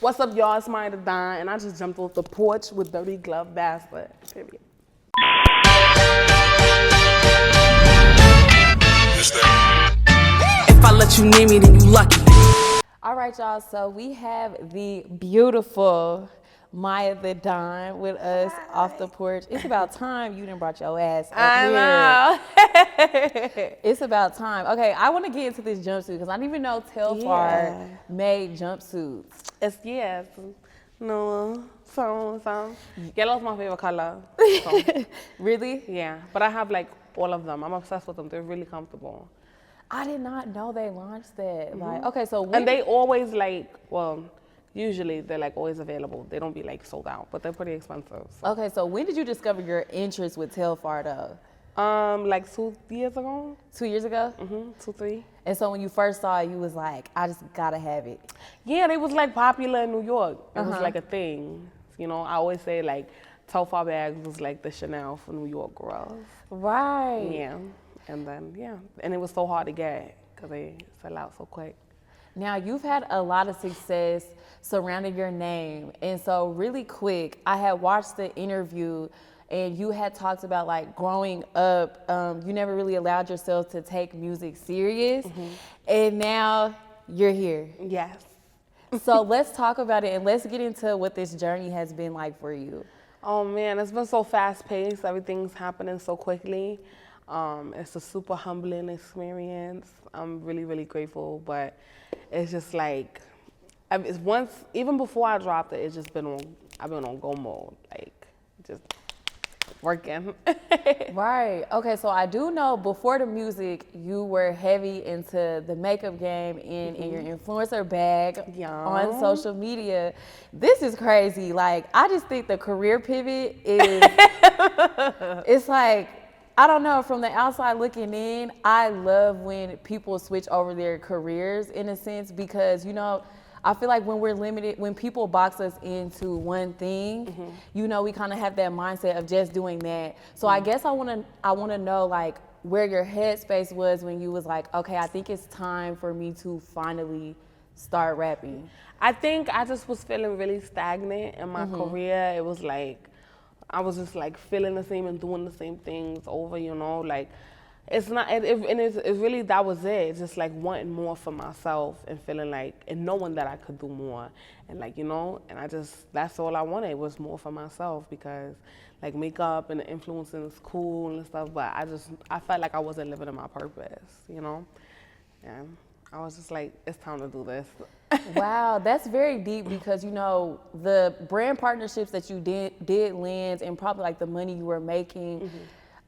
What's up, y'all? It's Maiya The Don, and I just jumped off the porch with Dirty Glove Bastard. Period. If I let you near me, then you lucky. All right, y'all. So we have the beautiful Maiya The Don with us off the porch. It's about time you done brought your ass up I here. It's about time. Okay, I want to get into this jumpsuit because I didn't even know Telfar made jumpsuits. No, so. Yellow's my favorite color. So. Really? Yeah, but I have like all of them. I'm obsessed with them. They're really comfortable. I did not know they launched that. Like, okay, so and they always usually they're like always available. They don't be like sold out, but they're pretty expensive. So. Okay, so when did you discover your interest with Telfar though? Like 2 years ago. 2 years ago? 2, 3. And so when you first saw it, you was like, I just gotta have it. Yeah, they was like popular in New York. It was like a thing. You know, I always say like Telfar bags was like the Chanel for New York girls. Right. Yeah. And then, and it was so hard to get because they sell out so quick. Now, you've had a lot of success surrounding your name. And so really quick, I had watched the interview and you had talked about like growing up, you never really allowed yourself to take music serious. And now you're here. Yes. So let's talk about it and let's get into what this journey has been like for you. Oh man, it's been so fast paced. Everything's happening so quickly. It's a super humbling experience. I'm really, really grateful, but it's just like, even before I dropped it, it's just I've been on go mode, like just working. Right. Okay, so I do know before the music, you were heavy into the makeup game and in your influencer bag on social media. This is crazy. Like, I just think the career pivot is, it's like, I don't know, from the outside looking in, I love when people switch over their careers in a sense because, you know, I feel like when we're limited, when people box us into one thing, you know, we kind of have that mindset of just doing that. So I guess I want to know like where your headspace was when you was like, okay, I think it's time for me to finally start rapping. I think I just was feeling really stagnant in my career. It was like, I was just like feeling the same and doing the same things over, you know, like it's not, it's really, that was it. It's just like wanting more for myself and feeling like, and knowing that I could do more and like, you know, and that's all I wanted was more for myself because like makeup and the influencing is cool and stuff, but I felt like I wasn't living in my purpose, you know, and I was just like, it's time to do this. Wow, that's very deep because, you know, the brand partnerships that you did land and probably like the money you were making,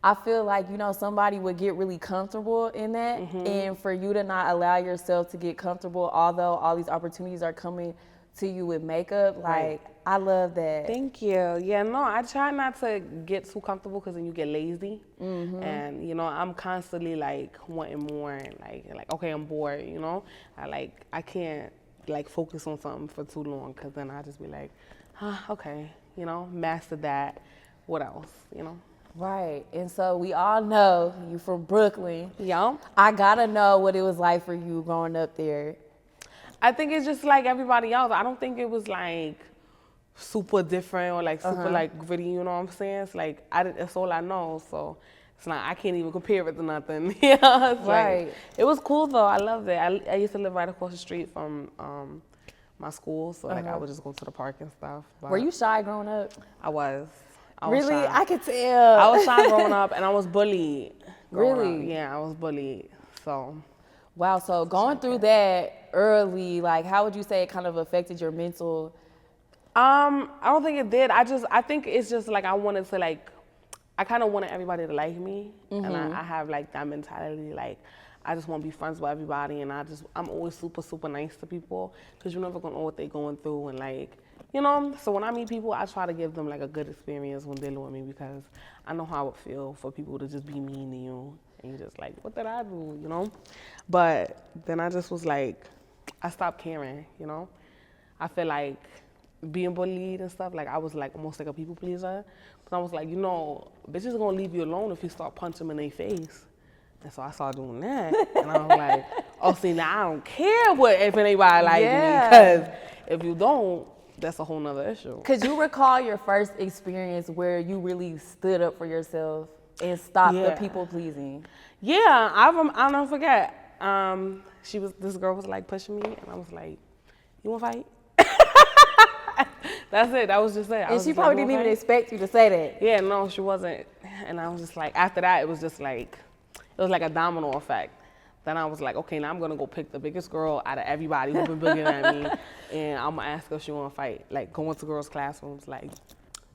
I feel like, you know, somebody would get really comfortable in that. And for you to not allow yourself to get comfortable, although all these opportunities are coming to you with makeup, like, I love that. Thank you. Yeah, no, I try not to get too comfortable because then you get lazy. And, you know, I'm constantly like wanting more and like, okay, I'm bored, you know? I can't like focus on something for too long because then I just be like, okay, you know, master that. What else, you know? Right. And so we all know you from Brooklyn. Yeah. I gotta know what it was like for you growing up there. I think it's just like everybody else. I don't think it was like super different or like super like gritty, you know what I'm saying? It's like, that's all I know. So it's not, I can't even compare it to nothing. Yeah, it's like, it was cool though. I loved it. I used to live right across the street from my school. So like I would just go to the park and stuff. But were you shy growing up? I was. Really? Shy. I could tell. I was shy growing up and I was bullied. Really? Yeah, I was bullied. So. Wow, so going through that early, like how would you say it kind of affected your mental? I don't think it did. I think it's just like I wanted to like, I kind of wanted everybody to like me. And I have like that mentality, like I just want to be friends with everybody and I'm always super, super nice to people because you never gonna know what they're going through and like, you know, so when I meet people, I try to give them like a good experience when dealing with me because I know how it would feel for people to just be mean to you and you just like, what did I do, you know? But then I just was like, I stopped caring, you know? I feel like being bullied and stuff, like I was like almost like a people pleaser. But I was like, you know, bitches gonna leave you alone if you start punching them in their face. And so I started doing that. And I was like, oh, see, now I don't care if anybody like me because if you don't, that's a whole nother issue. Could you recall your first experience where you really stood up for yourself and stopped the people pleasing? Yeah, I'll never forget. This girl was like pushing me, and I was like, "You want to fight?" That's it. That was just it. And she probably didn't even expect you to say that. Yeah, no, she wasn't. And I was just like, after that, it was like a domino effect. Then I was like, okay, now I'm gonna go pick the biggest girl out of everybody who's been bigger than me, and I'm gonna ask her if she wanna fight. Like going to girls' classrooms, like,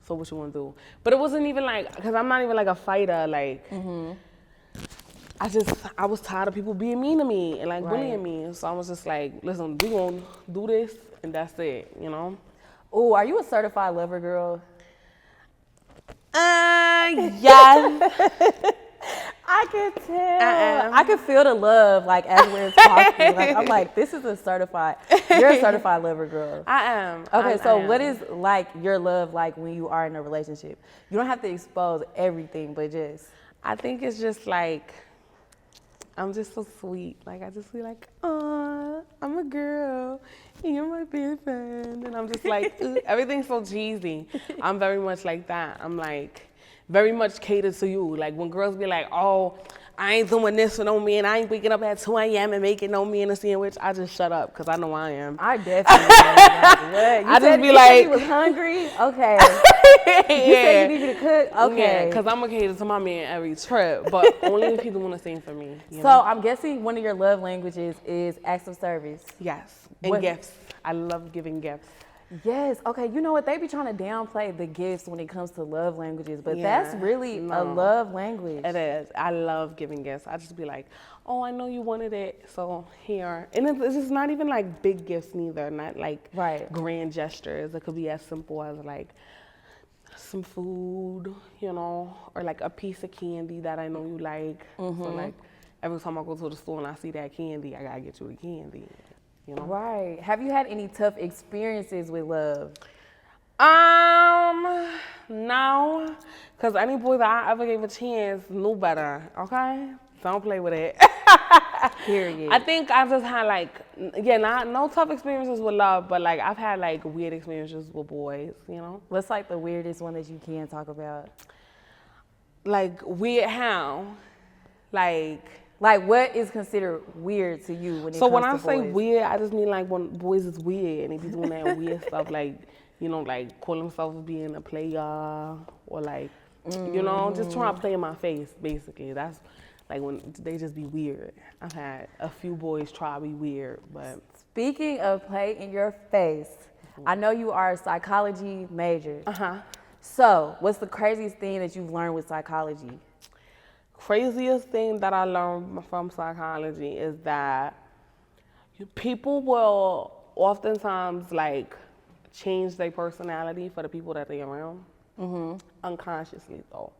so what you wanna do? But it wasn't even like, cause I'm not even like a fighter. Like, I was tired of people being mean to me and like bullying me. So I was just like, listen, we gonna do this, and that's it, you know. Oh, are you a certified lover girl? Yes. I can tell. I can feel the love, like, as we're talking. Like, I'm like, this is you're a certified lover girl. I am. Okay, so what is, like, your love like when you are in a relationship? You don't have to expose everything, but just. I think it's just like, I'm just so sweet. Like, I just feel like, oh, I'm a girl, and you're my best friend. And I'm just like, everything's so cheesy. I'm very much like that. I'm like, very much catered to you. Like when girls be like, oh, I ain't doing this for no man. I ain't waking up at 2 a.m. and making no man a sandwich. I just shut up because I know I am. I definitely am. Like, what? I just be like, you was hungry? Okay. You said you needed to cook? Okay. Yeah, because I'm going to cater to my man every trip, but only if he's doing the same for me. So I'm guessing one of your love languages is acts of service. Yes, and gifts. I love giving gifts. Yes. Okay. You know what? They be trying to downplay the gifts when it comes to love languages, but that's really a love language. It is. I love giving gifts. I just be like, oh, I know you wanted it, so here. And it's just not even like big gifts neither, not like grand gestures. It could be as simple as like some food, you know, or like a piece of candy that I know you like. So like every time I go to the store and I see that candy, I gotta get you the candy. You know? Right. Have you had any tough experiences with love? No, because any boy that I ever gave a chance knew better, okay? Don't play with it. Period. I think I just had like, no tough experiences with love, but like I've had like weird experiences with boys, you know? What's like the weirdest one that you can talk about? Like weird how? Like what is considered weird to you when it comes to boys? So when I say weird, I just mean like when boys is weird and they be doing that weird stuff, like, you know, like call themselves being a player or like, you know, just trying to play in my face, basically. That's like when they just be weird. I've had a few boys try to be weird, but. Speaking of play in your face, I know you are a psychology major. So what's the craziest thing that you've learned with psychology? Craziest thing that I learned from psychology is that people will oftentimes like change their personality for the people that they're around, unconsciously though,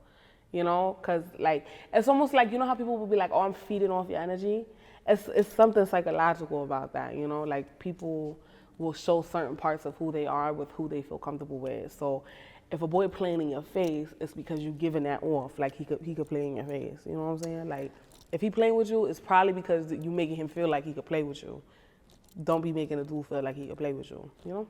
you know, because like it's almost like, you know how people will be like, oh, I'm feeding off your energy. It's something psychological about that, you know, like people will show certain parts of who they are with who they feel comfortable with. So if a boy playing in your face, it's because you're giving that off. Like he could play in your face. You know what I'm saying? Like if he playing with you, it's probably because you making him feel like he could play with you. Don't be making a dude feel like he could play with you. You know?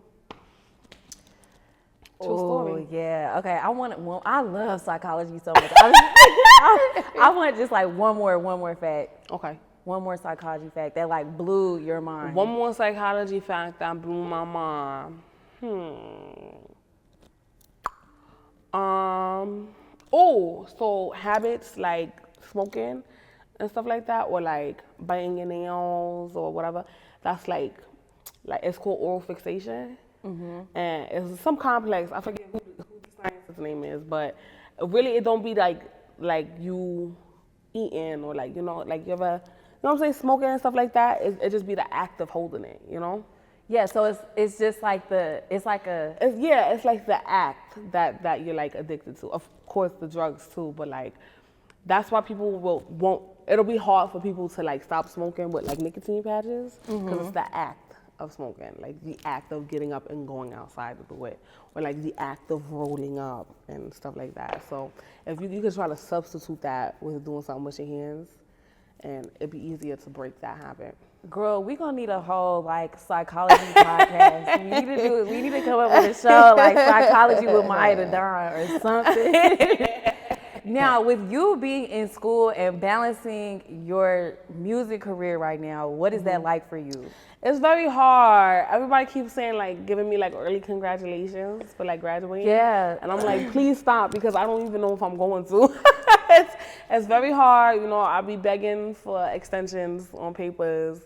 True story. Yeah. Okay. I love psychology so much. I want just like one more fact. Okay. One more psychology fact that like blew your mind. One more psychology fact that blew my mind. So habits like smoking and stuff like that, or like biting your nails or whatever, that's like it's called oral fixation. And it's some complex, I forget who the scientist's name is, but really it don't be like you eating or like, you know, like you ever, you know what I'm saying, smoking and stuff like that. It just be the act of holding it, you know? Yeah, so it's just like it's like the act that you're like addicted to. Of course the drugs too, but like that's why people won't. It'll be hard for people to like stop smoking with like nicotine patches because it's the act of smoking, like the act of getting up and going outside to do it, or like the act of rolling up and stuff like that. So if you could try to substitute that with doing something with your hands, and it'd be easier to break that habit. Girl, we gonna need a whole like psychology podcast. We need to come up with a show like Psychology with Maiya The Don or something. Now, with you being in school and balancing your music career right now, what is that like for you? It's very hard. Everybody keeps saying like, giving me like early congratulations for like graduating. Yeah. And I'm like, please stop, because I don't even know if I'm going to. It's very hard. You know, I'll be begging for extensions on papers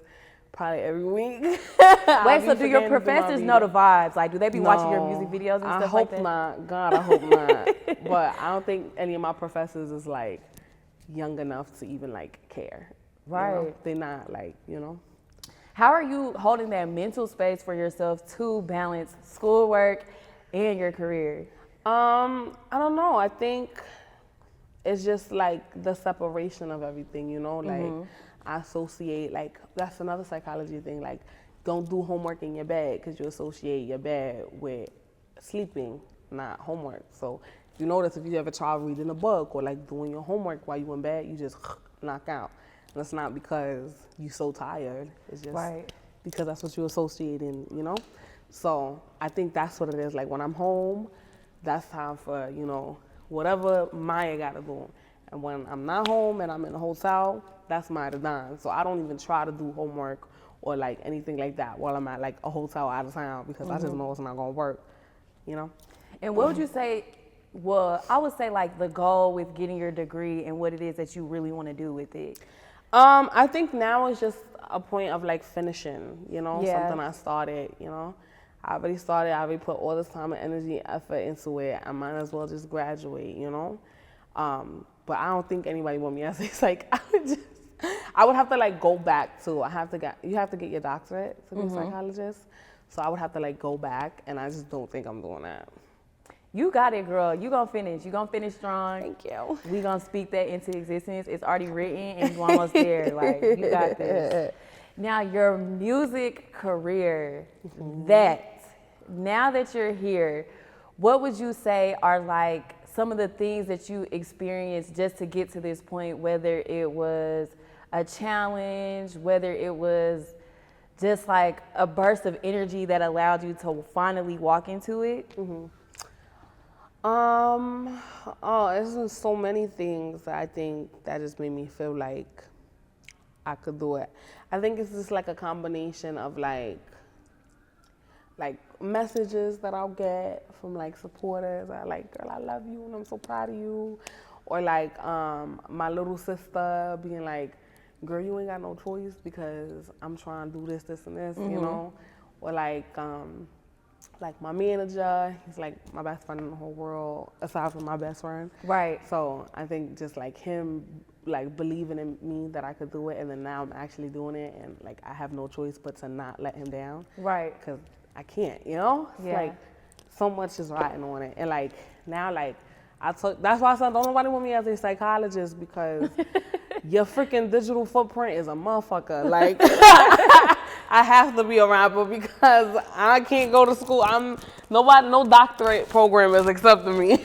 probably every week. Wait, so do your professors know the vibes? Like, do they be watching your music videos and stuff like that? I hope not. God, I hope not. But I don't think any of my professors is like young enough to even like care. Right. You know? They're not like, you know. How are you holding that mental space for yourself to balance schoolwork and your career? I don't know. I think it's just like the separation of everything, you know, like I associate, like that's another psychology thing, like don't do homework in your bed because you associate your bed with sleeping, not homework. So if you notice, if you ever try reading a book or like doing your homework while you in bed, you just knock out. And it's not because you're so tired, it's just because that's what you associating, you know? So I think that's what it is. Like when I'm home, that's time for, you know, whatever Maiya got to do. And when I'm not home and I'm in a hotel, that's Maiya The Don. So I don't even try to do homework or like anything like that while I'm at like a hotel out of town, because I just know it's not gonna work, you know? And what would you say, well, I would say like the goal with getting your degree and what it is that you really want to do with it? I think now it's just a point of like finishing, you know, something I started, you know? I already started, I already put all this time and energy, effort into it. I might as well just graduate, you know? But I don't think anybody want me as it's like, I would have to like go back to, you have to get your doctorate to be a psychologist. So I would have to like go back, and I just don't think I'm doing that. You got it, girl. You gonna finish. You gonna finish strong. Thank you. We gonna speak that into existence. It's already written and you almost there. Like, you got this. Now, your music career, now that you're here, what would you say are like some of the things that you experienced just to get to this point, whether it was a challenge, whether it was just like a burst of energy that allowed you to finally walk into it? There's been so many things that I think that just made me feel like I could do it. I think it's just like a combination of like messages that I'll get from like supporters. I like, girl, I love you and I'm so proud of you. Or like my little sister being like, girl, you ain't got no choice because I'm trying to do this, this, and this, you know? Or like my manager, he's like my best friend in the whole world, aside from my best friend. Right. So I think just like him like believing in me that I could do it, and then now I'm actually doing it, and like I have no choice but to not let him down. Right. Because I can't, you know? It's like so much is riding on it. And like now, like that's why I said don't nobody want me as a psychologist, because your freaking digital footprint is a motherfucker. Like I have to be a rapper because I can't go to school. No doctorate program is accepting me.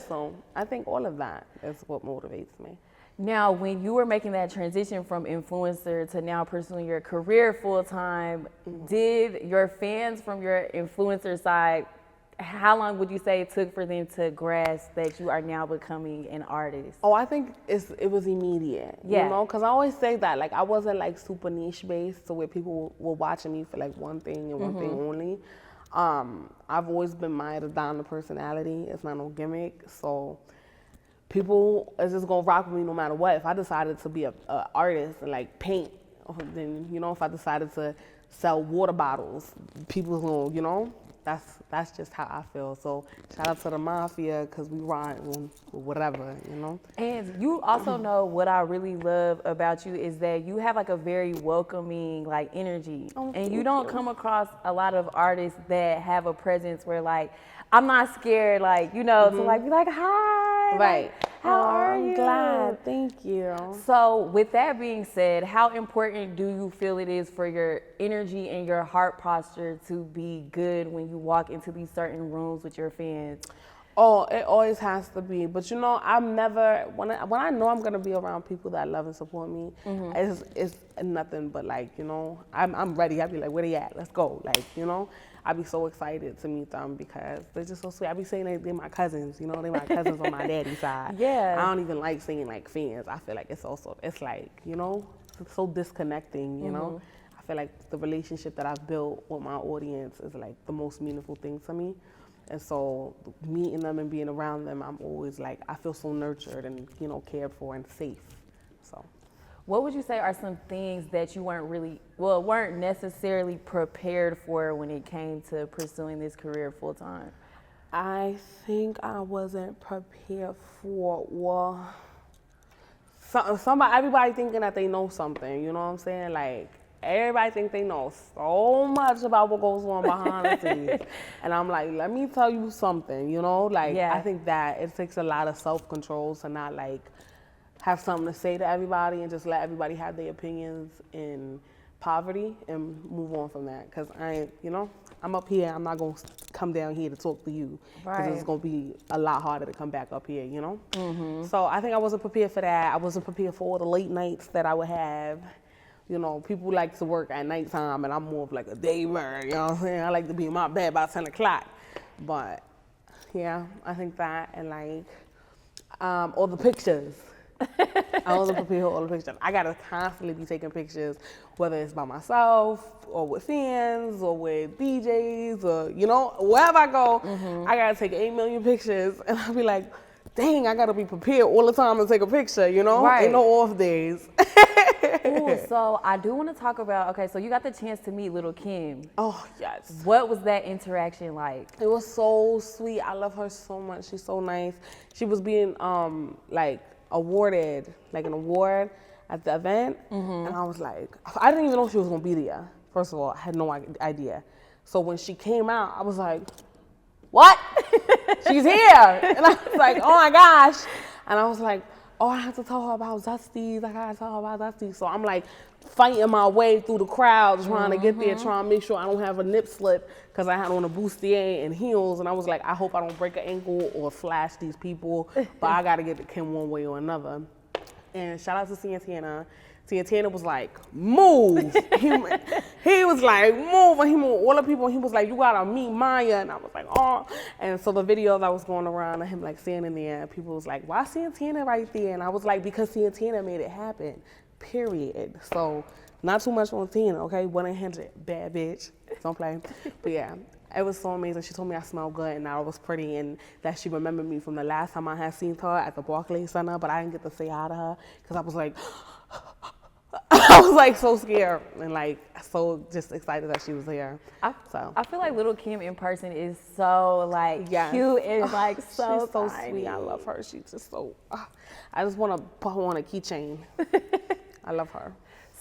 So I think all of that is what motivates me. Now, when you were making that transition from influencer to now pursuing your career full time, did your fans from your influencer side, how long would you say it took for them to grasp that you are now becoming an artist? Oh, I think it was immediate, you know, because I always say that, like, I wasn't like super niche based to where people were watching me for like one thing and one thing only. I've always been Maiya The Don, the personality. It's not no gimmick. So people is just gonna rock with me no matter what. If I decided to be a artist and like paint, then, you know, if I decided to sell water bottles, people's gonna, you know, that's just how I feel. So shout out to the mafia, because we ride on whatever, you know. And you also know what I really love about you is that you have like a very welcoming like energy. And you don't come across a lot of artists that have a presence where like, I'm not scared, like, you know, to like be like, hi. Right. Like, how are you? I'm glad. Thank you. So with that being said, how important do you feel it is for your energy and your heart posture to be good when you walk into these certain rooms with your fans? Oh, it always has to be. But you know, I'm never when I know I'm gonna be around people that love and support me. It's nothing but like, you know, I'm ready. I'd be like, where they at? Let's go. Like, you know, I'd be so excited to meet them because they're just so sweet. I be saying they're my cousins. You know, they're my cousins on my daddy's side. Yeah. I don't even like saying like fans. I feel like it's like, you know, it's so disconnecting. You know, I feel like the relationship that I've built with my audience is like the most meaningful thing to me. And so meeting them and being around them, I'm always like, I feel so nurtured and, you know, cared for and safe. So, what would you say are some things that you weren't necessarily prepared for when it came to pursuing this career full time? I think I wasn't prepared for, well, everybody thinking that they know something, you know what I'm saying? Like, everybody think they know so much about what goes on behind the scenes. And I'm like, let me tell you something, you know? Like, I think that it takes a lot of self-control to not, like, have something to say to everybody and just let everybody have their opinions in poverty and move on from that. Because you know, I'm up here. I'm not going to come down here to talk to you. Because it's going to be a lot harder to come back up here, you know? So I think I wasn't prepared for that. I wasn't prepared for all the late nights that I would have. You know, people like to work at nighttime, and I'm more of like a day bird, you know what I'm saying? I like to be in my bed by 10 o'clock. But, yeah, I think that, and like, all the pictures. I wasn't prepared for all the pictures. I got to constantly be taking pictures, whether it's by myself, or with fans, or with DJs, or, you know, wherever I go, I got to take 8 million pictures, and I'll be like, dang, I got to be prepared all the time to take a picture, you know? Ain't no off days. Ooh, so I do want to talk about, okay, so you got the chance to meet Lil Kim. Oh, yes. What was that interaction like? It was so sweet. I love her so much. She's so nice. She was being, like, awarded, like an award at the event. And I was like, I didn't even know she was going to be there. First of all, I had no idea. So when she came out, I was like, what? She's here. And I was like, oh my gosh. And I was like, oh, I have to tell her about Dusties. I gotta tell her about Dusties. So I'm like fighting my way through the crowd, trying to get there, trying to make sure I don't have a nip slip because I had on a bustier and heels. And I was like, I hope I don't break an ankle or flash these people, but I gotta get to Kim one way or another. And shout out to Santana. Santana was like, move. He was like, move. And he moved all the people. And he was like, you gotta meet Maiya. And I was like, oh. And so the video that was going around of him like standing there, people was like, why Santana right there? And I was like, because Santana made it happen, period. So not too much on Tina, okay? 100, bad bitch. Don't play. But yeah, it was so amazing. She told me I smelled good and I was pretty and that she remembered me from the last time I had seen her at the Barclays Center, but I didn't get to say hi to her because I was like, I was like so scared and like so just excited that she was here. I feel like Lil Kim in person is so like cute and like so she's so tiny. sweet. I love her. She's just so. I just want to put her on a keychain. I love her.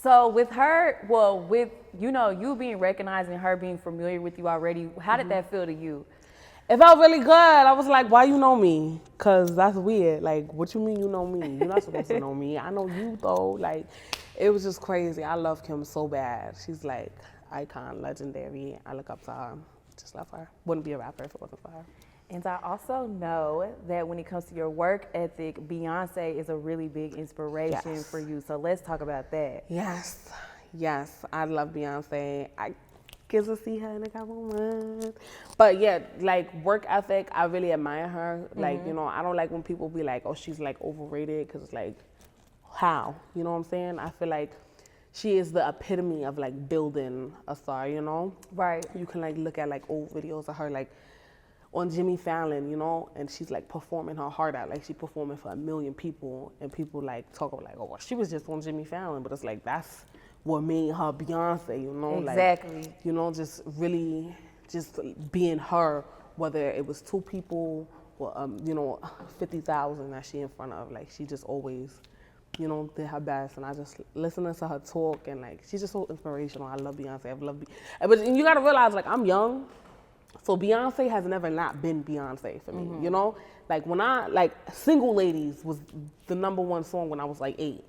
So with her, well, with you know you being recognized and her being familiar with you already, how did that feel to you? It felt really good. I was like, why you know me? Because that's weird. Like, what you mean you know me? You're not supposed to know me. I know you, though. Like, it was just crazy. I love Kim so bad. She's, like, icon, legendary. I look up to her. Just love her. Wouldn't be a rapper if it wasn't for her. And I also know that when it comes to your work ethic, Beyonce is a really big inspiration for you. So let's talk about that. Yes. Yes. I love Beyonce. I get to see her in a couple months. But yeah, like work ethic, I really admire her. Like, you know, I don't like when people be like, oh, she's like overrated because it's like, how? You know what I'm saying? I feel like she is the epitome of like building a star, you know? Right. You can like look at like old videos of her like on Jimmy Fallon, you know, and she's like performing her heart out. Like she performing for 1 million people and people like talk about like, oh, well, she was just on Jimmy Fallon. But it's like, that's what made her Beyonce, you know? Exactly. Like, you know, just really just being her, whether it was 2 people or, you know, 50,000 that she in front of. Like she just always, you know, did her best. And I just listening to her talk and like, she's just so inspirational. I love Beyonce. I love but you gotta realize like I'm young. So Beyonce has never not been Beyonce for me, you know? Like when Single Ladies was the #1 song when I was like 8.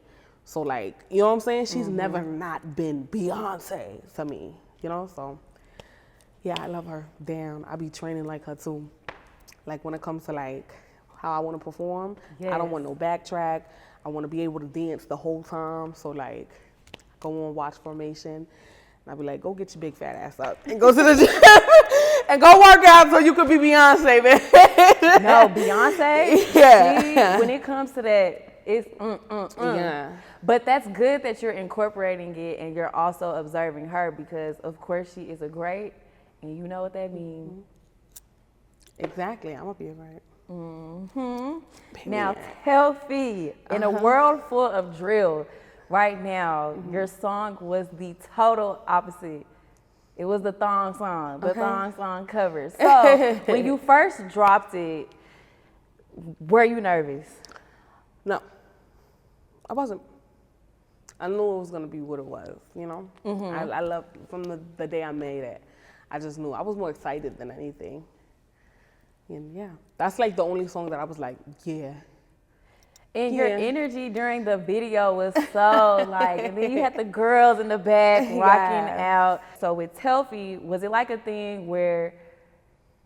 So like, you know what I'm saying? She's never not been Beyonce to me, you know? So yeah, I love her. Damn, I be training like her too. Like when it comes to like how I want to perform, I don't Yes. want no backtrack. I want to be able to dance the whole time. So like, go on watch formation, and I'll be like, go get your big fat ass up and go to the gym and go work out so you could be Beyonce, man. No, Beyonce. Yeah. When it comes to that, it's Yeah. But that's good that you're incorporating it and you're also observing her because, of course, she is a great, and you know what that means. Exactly. I'm gonna be right. Now, Telfy, in a world full of drill, right now, your song was the total opposite. It was the Thong Song, the Thong Song cover. So, when you first dropped it, were you nervous? No, I wasn't. I knew it was gonna be what it was, you know? I love, from the day I made it, I just knew. I was more excited than anything. And yeah, that's like the only song that I was like, yeah. And your energy during the video was so like, and then you had the girls in the back rocking out. So with Telfy, was it like a thing where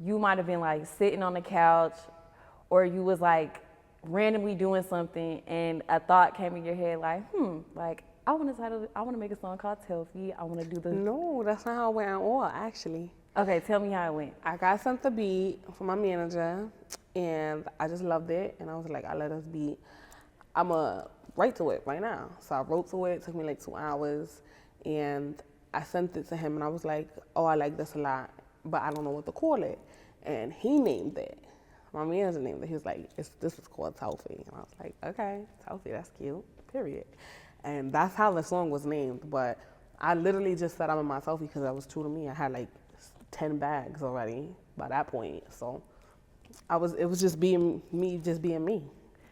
you might have been like sitting on the couch or you was like randomly doing something and a thought came in your head like, like I want to make a song called Telfy. I want to do the. No, that's not how it went at all, actually. Okay, tell me how it went. I got sent the beat from my manager, and I just loved it. And I was like, I love this beat. I'm going to write to it right now. So I wrote to it. It took me like 2 hours. And I sent it to him, and I was like, oh, I like this a lot, but I don't know what to call it. And he named it. My manager named it. He was like, this is called Telfy. And I was like, okay, Telfy, that's cute, period. And that's how the song was named. But I literally just said I'm in my Telfy because that was true to me. I had like 10 bags already by that point. So it was just being me,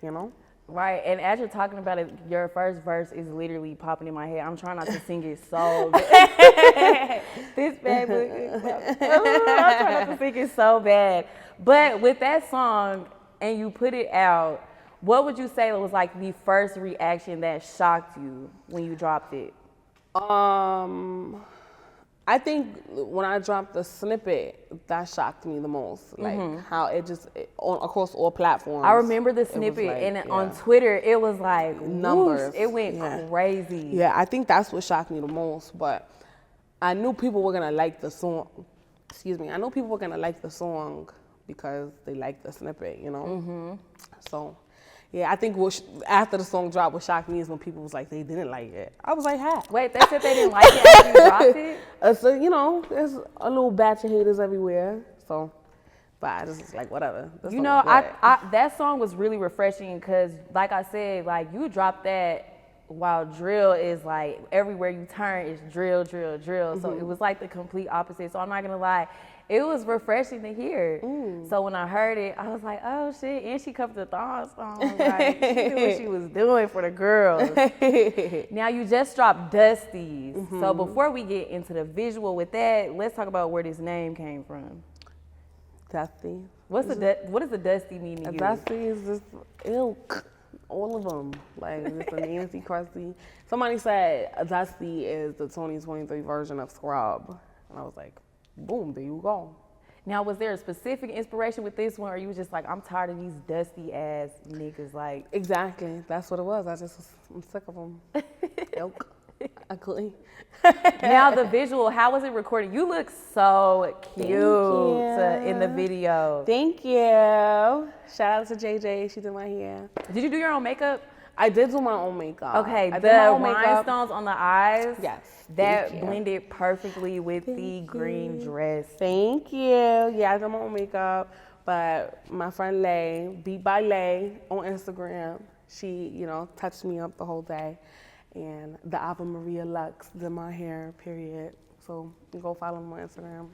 you know? Right, and as you're talking about it, your first verse is literally popping in my head. I'm trying not to sing it so bad. This bad, I'm trying not to sing it so bad. But with that song, and you put it out, what would you say was like the first reaction that shocked you when you dropped it? I think when I dropped the snippet, that shocked me the most. Like how it just across all platforms. I remember the snippet, like, and on Twitter, it was like numbers. Whoosh, it went crazy. Yeah, I think that's what shocked me the most. But I knew people were gonna like the song. Excuse me. I knew people were gonna like the song because they liked the snippet, you know. So. Yeah, I think after the song dropped, what shocked me is when people was like, they didn't like it. I was like, ha. Wait, they said they didn't like it after you dropped it? So, you know, there's a little batch of haters everywhere. So, but I just was like, whatever. You know, that song was really refreshing because, like I said, like you dropped that while drill is like everywhere you turn is drill, drill, drill. So it was like the complete opposite. So I'm not gonna lie, it was refreshing to hear. So when I heard it, I was like, oh shit, and she covered the Thong Song. Like, she knew what she was doing for the girls. Now you just dropped Dusty's. So before we get into the visual with that, let's talk about where this name came from. Dusty. What does the Dusty mean to you? Dusty is just ilk. All of them. Like, it's a Nancy crusty. Somebody said Dusty is the 2023 version of Scrub. And I was like, boom, there you go. Now, was there a specific inspiration with this one, or you was just like, I'm tired of these dusty ass niggas? Like, exactly, that's what it was. I'm sick of them. Ilk. Ugly. Now the visual, how was it recorded? You look so cute in the video. Thank you. Shout out to JJ. She did my hair. Did you do your own makeup? I did do my own makeup. Okay, the rhinestones on the eyes. Yes. That blended perfectly with the green dress. Thank you. Yeah, I did my own makeup. But my friend Lay, Beat by Lay on Instagram, she, you know, touched me up the whole day. And the Ava Maria Lux did my hair, period. So you go follow me on Instagram.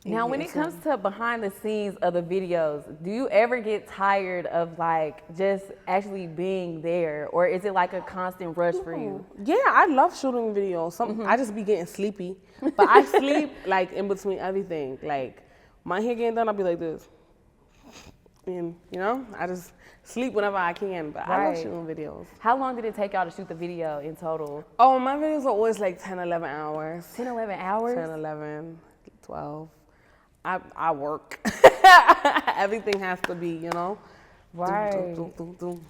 Now, when it comes to behind the scenes of the videos, do you ever get tired of like just actually being there, or is it like a constant rush for you? Yeah, I love shooting videos. I just be getting sleepy, but I sleep like in between everything. Like my hair getting done, I'll be like this, and you know, I just sleep whenever I can. But I love shooting videos. How long did it take y'all to shoot the video in total? Oh, my videos are always like 10, 11 hours. 10, 11 hours? 10, 11, 12. I work. Everything has to be, you know. Right. Do.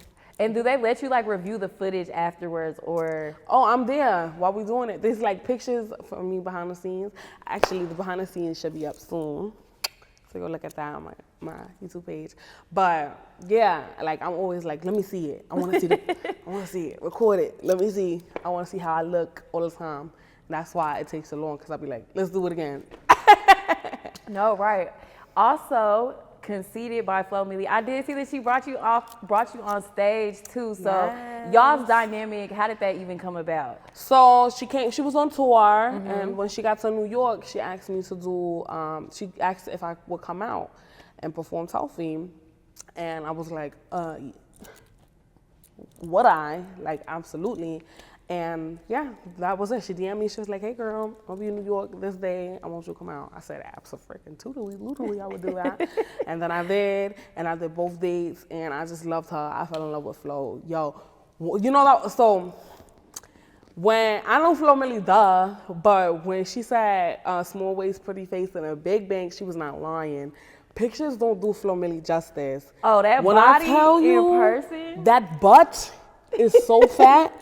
And do they let you like review the footage afterwards or? Oh, I'm there while we're doing it. There's like pictures from me behind the scenes. Actually, the behind the scenes should be up soon. So go look at that on my YouTube page. But yeah, like I'm always like, let me see it. I want to see I want to see it. Record it. Let me see. I want to see how I look all the time. And that's why it takes so long, because I'll be like, let's do it again. No, right. Also, Conceited by Flo Milli. I did see that she brought you on stage too. So Yes. y'all's dynamic, how did that even come about? So she was on tour, and when she got to New York, she asked me to do, she asked if I would come out and perform Telfy. And I was like, would I? Like, absolutely. And yeah, that was it. She DM'd me. She was like, hey girl, I'll be in New York this day. I want you to come out. I said, absolutely, I would do that. And then I did, and I did both dates, and I just loved her. I fell in love with Flo. Yo, you know that, so when, I know Flo Milli, but when she said small waist, pretty face, and a big bank, she was not lying. Pictures don't do Flo Milli justice. Oh, that when body I tell you, in person? That butt is so fat.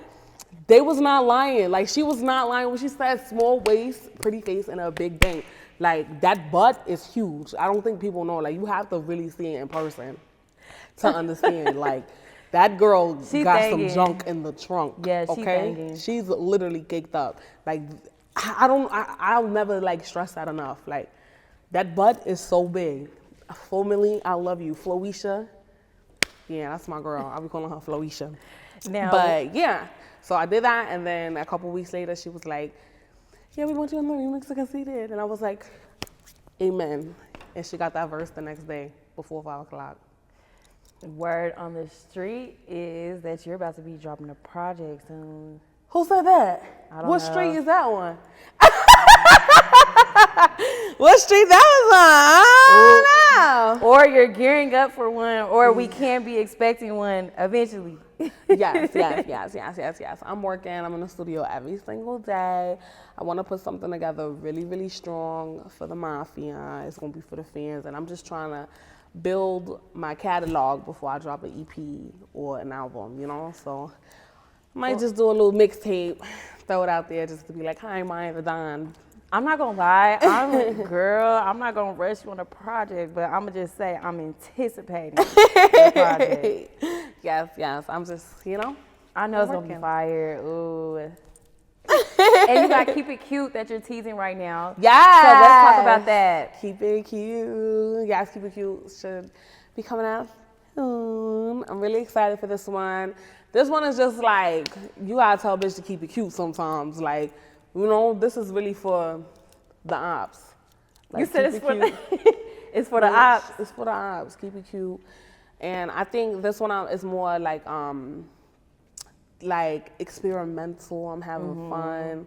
They was not lying. Like, she was not lying when she said small waist, pretty face, and a big bank. Like, that butt is huge. I don't think people know. Like, you have to really see it in person to understand. Like, that girl got banging. some junk in the trunk. Yeah, she okay? banging. She's literally caked up. Like, I'll never, like, stress that enough. Like, that butt is so big. Flo Milli, I love you. Floisha, yeah, that's my girl. I'll be calling her Floisha. Now, but yeah. So I did that, and then a couple weeks later, she was like, yeah, we want you on the remix of Conceited. And I was like, amen. And she got that verse the next day before 5 o'clock. word on the street is that you're about to be dropping a project soon. Who said that? I don't What know. street is that one? What street that was on? I don't know. Or you're gearing up for one, or we can be expecting one eventually. Yes. I'm working. I'm in the studio every single day. I want to put something together really, really strong for the mafia. It's going to be for the fans. And I'm just trying to build my catalog before I drop an EP or an album, you know? So I might just do a little mixtape, throw it out there just to be like, hi, Maiya The Don. I'm not gonna lie, I'm not gonna rush you on a project, but I'm gonna just say I'm anticipating the project. Yes. I'm just, you know. I know it's gonna be fire. Ooh. And you gotta keep it cute that you're teasing right now. Yes. So let's talk about that. Keep it cute. Yes, keep it cute. Should be coming out soon. I'm really excited for this one. This one is just like, you gotta tell a bitch to keep it cute sometimes. Like, you know, this is really for the ops. Like, You said it's for cute. it's for the ops. It's for the ops. Keep it cute. And I think this one is more like experimental. I'm having fun,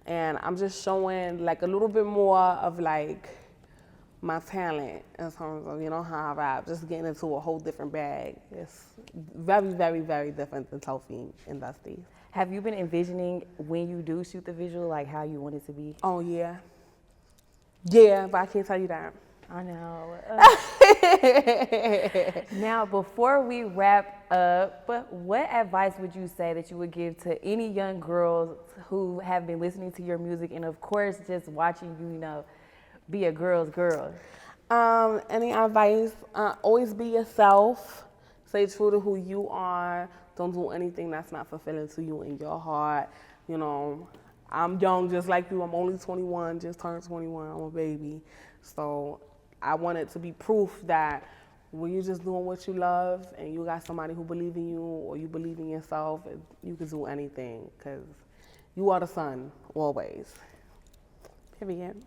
and I'm just showing like a little bit more of like my talent in terms of, you know, how I rap. Just getting into a whole different bag. It's very, very, very different than Telfy and Dusty. Have you been envisioning when you do shoot the visual, like how you want it to be? Oh yeah, but I can't tell you that. I know. Now, before we wrap up, what advice would you say that you would give to any young girls who have been listening to your music and, of course, just watching you, you know, be a girl's girl? Any advice? Always be yourself. Stay true to who you are. Don't do anything that's not fulfilling to you in your heart. You know, I'm young just like you. I'm only 21, just turned 21. I'm a baby. So I want it to be proof that when you're just doing what you love and you got somebody who believes in you or you believe in yourself, you can do anything because you are the sun always. Period.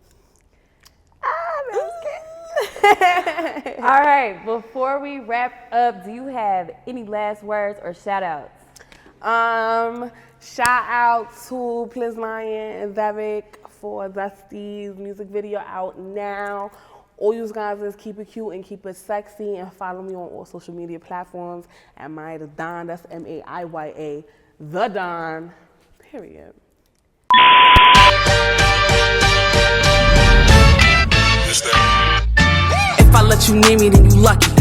All right, before we wrap up, do you have any last words or shout outs? Shout out to Pliz Lion and Derek for Dusty's music video out now. All you guys is keep it cute and keep it sexy, and follow me on all social media platforms at Maiya The Don. That's Maiya The Don. Period. Is that let you near me, then you lucky.